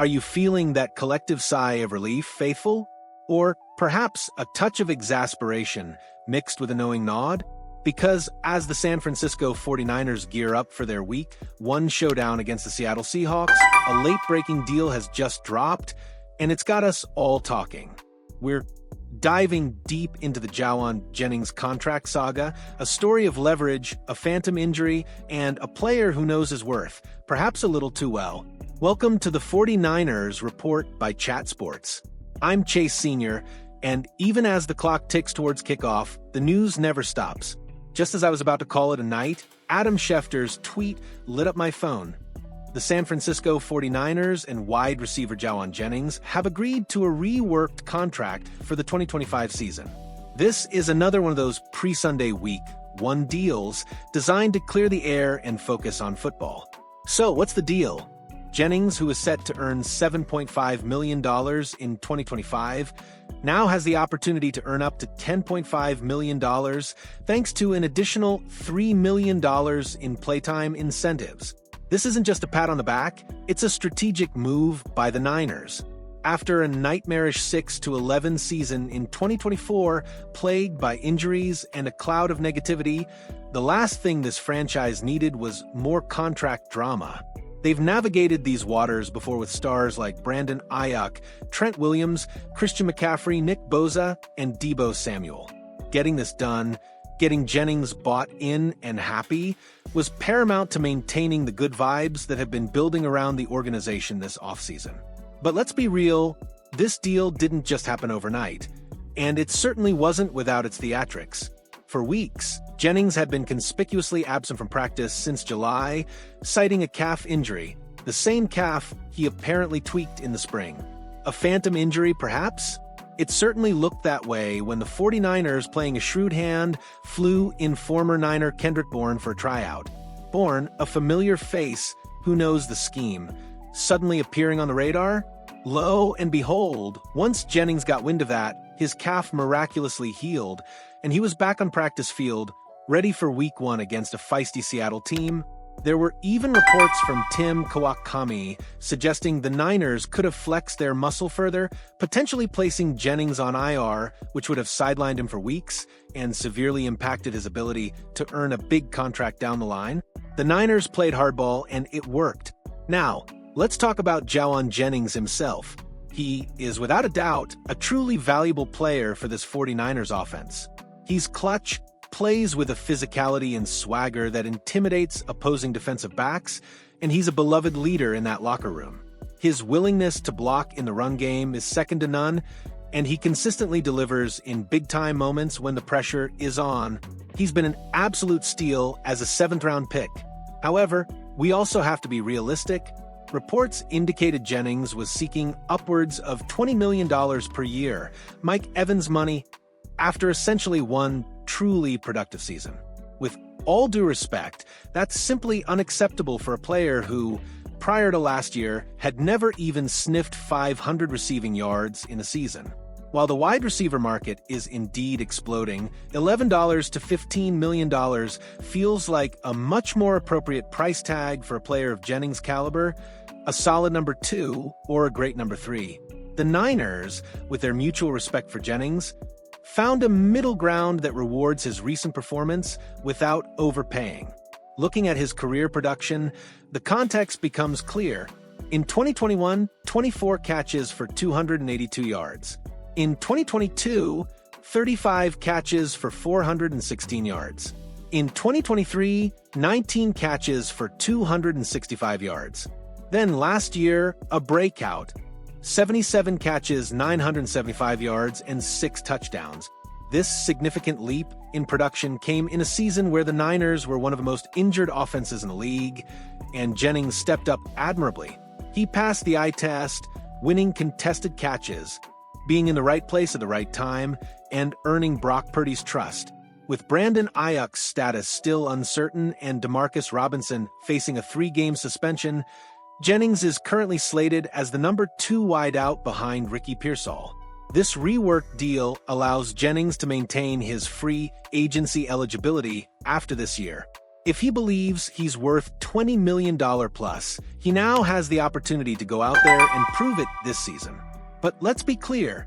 Are you feeling that collective sigh of relief, faithful? Or perhaps a touch of exasperation mixed with a knowing nod? Because as the San Francisco 49ers gear up for their Week 1 showdown against the Seattle Seahawks, a late-breaking deal has just dropped, and it's got us all talking. We're diving deep into the Jauan Jennings contract saga, a story of leverage, a phantom injury, and a player who knows his worth, perhaps a little too well. Welcome to the 49ers Report by Chat Sports. I'm Chase Sr., and even as the clock ticks towards kickoff, the news never stops. Just as I was about to call it a night, Adam Schefter's tweet lit up my phone. The San Francisco 49ers and wide receiver Jaun Jennings have agreed to a reworked contract for the 2025 season. This is another one of those pre-Sunday Week 1 deals designed to clear the air and focus on football. So, what's the deal? Jennings, who is set to earn $7.5 million in 2025, now has the opportunity to earn up to $10.5 million thanks to an additional $3 million in playtime incentives. This isn't just a pat on the back, it's a strategic move by the Niners. After a nightmarish 6-11 season in 2024, plagued by injuries and a cloud of negativity, the last thing this franchise needed was more contract drama. They've navigated these waters before with stars like Brandon Ayuk, Trent Williams, Christian McCaffrey, Nick Bosa, and Deebo Samuel. Getting this done, getting Jennings bought in and happy, was paramount to maintaining the good vibes that have been building around the organization this offseason. But let's be real, this deal didn't just happen overnight, and it certainly wasn't without its theatrics. For weeks, Jennings had been conspicuously absent from practice since July, citing a calf injury, the same calf he apparently tweaked in the spring. A phantom injury, perhaps? It certainly looked that way when the 49ers, playing a shrewd hand, flew in former Niner Kendrick Bourne for a tryout. Bourne, a familiar face who knows the scheme, suddenly appearing on the radar? Lo and behold, once Jennings got wind of that, his calf miraculously healed, and he was back on practice field, ready for Week 1 against a feisty Seattle team. There were even reports from Tim Kawakami suggesting the Niners could have flexed their muscle further, potentially placing Jennings on IR, which would have sidelined him for weeks and severely impacted his ability to earn a big contract down the line. The Niners played hardball, and it worked. Now, let's talk about Jauan Jennings himself. He is, without a doubt, a truly valuable player for this 49ers offense. He's clutch, plays with a physicality and swagger that intimidates opposing defensive backs, and he's a beloved leader in that locker room. His willingness to block in the run game is second to none, and he consistently delivers in big-time moments when the pressure is on. He's been an absolute steal as a 7th-round pick. However, we also have to be realistic. Reports indicated Jennings was seeking upwards of $20 million per year, Mike Evans money, after essentially one truly productive season. With all due respect, that's simply unacceptable for a player who, prior to last year, had never even sniffed 500 receiving yards in a season. While the wide receiver market is indeed exploding, $11 to $15 million feels like a much more appropriate price tag for a player of Jennings' caliber, a solid number 2 or a great number 3. The Niners, with their mutual respect for Jennings, found a middle ground that rewards his recent performance without overpaying. Looking at his career production, the context becomes clear. In 2021, 24 catches for 282 yards. In 2022, 35 catches for 416 yards. In 2023, 19 catches for 265 yards. Then last year, a breakout. 77 catches, 975 yards, and 6 touchdowns. This significant leap in production came in a season where the Niners were one of the most injured offenses in the league, and Jennings stepped up admirably. He passed the eye test, winning contested catches, being in the right place at the right time, and earning Brock Purdy's trust. With Brandon Ayuk's status still uncertain and DeMarcus Robinson facing a 3-game suspension, Jennings is currently slated as the number 2 wideout behind Ricky Pearsall. This reworked deal allows Jennings to maintain his free agency eligibility after this year. If he believes he's worth $20 million plus, he now has the opportunity to go out there and prove it this season. But let's be clear,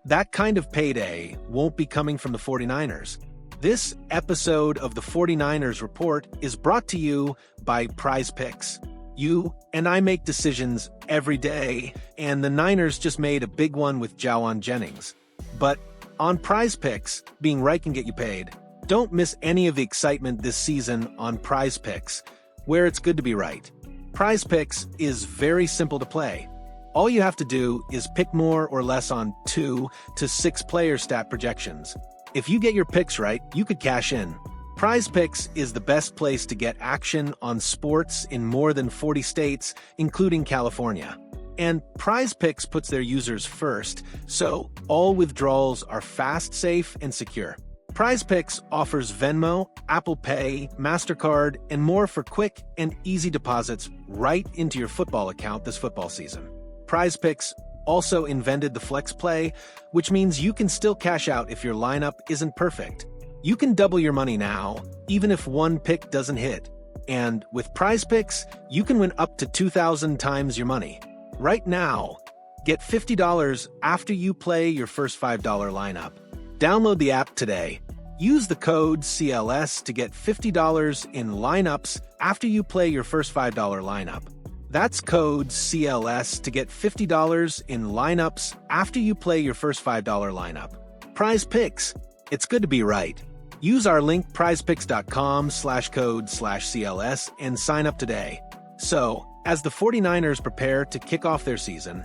that kind of payday won't be coming from the 49ers. This episode of the 49ers Report is brought to you by Prize Picks. You and I make decisions every day, and the Niners just made a big one with Jauan Jennings. But on Prize Picks, being right can get you paid. Don't miss any of the excitement this season on Prize Picks, where it's good to be right. Prize Picks is very simple to play. All you have to do is pick more or less on 2 to 6 player stat projections. If you get your picks right, you could cash in. Prize Picks is the best place to get action on sports in more than 40 states, including California. And Prize Picks puts their users first, so all withdrawals are fast, safe, and secure. Prize Picks offers Venmo, Apple Pay, MasterCard, and more for quick and easy deposits right into your football account this football season. Prize Picks also invented the Flex Play, which means you can still cash out if your lineup isn't perfect. You can double your money now, even if one pick doesn't hit. And with Prize Picks, you can win up to 2,000 times your money. Right now, get $50 after you play your first $5 lineup. Download the app today. Use the code CLS to get $50 in lineups after you play your first $5 lineup. That's code CLS to get $50 in lineups after you play your first $5 lineup. Prize Picks. It's good to be right. Use our link prizepicks.com/code/CLS and sign up today. So, as the 49ers prepare to kick off their season,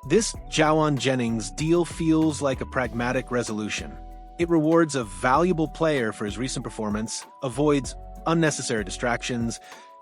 this Jauan Jennings deal feels like a pragmatic resolution. It rewards a valuable player for his recent performance, avoids unnecessary distractions,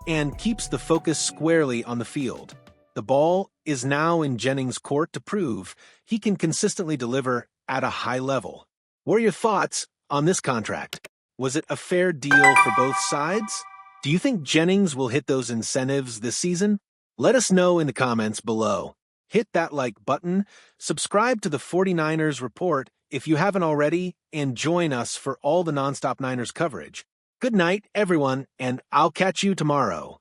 and keeps the focus squarely on the field. The ball is now in Jennings' court to prove he can consistently deliver at a high level. What are your thoughts on this contract? Was it a fair deal for both sides? Do you think Jennings will hit those incentives this season? Let us know in the comments below. Hit that like button, subscribe to the 49ers Report if you haven't already, and join us for all the nonstop Niners coverage. Good night, everyone, and I'll catch you tomorrow.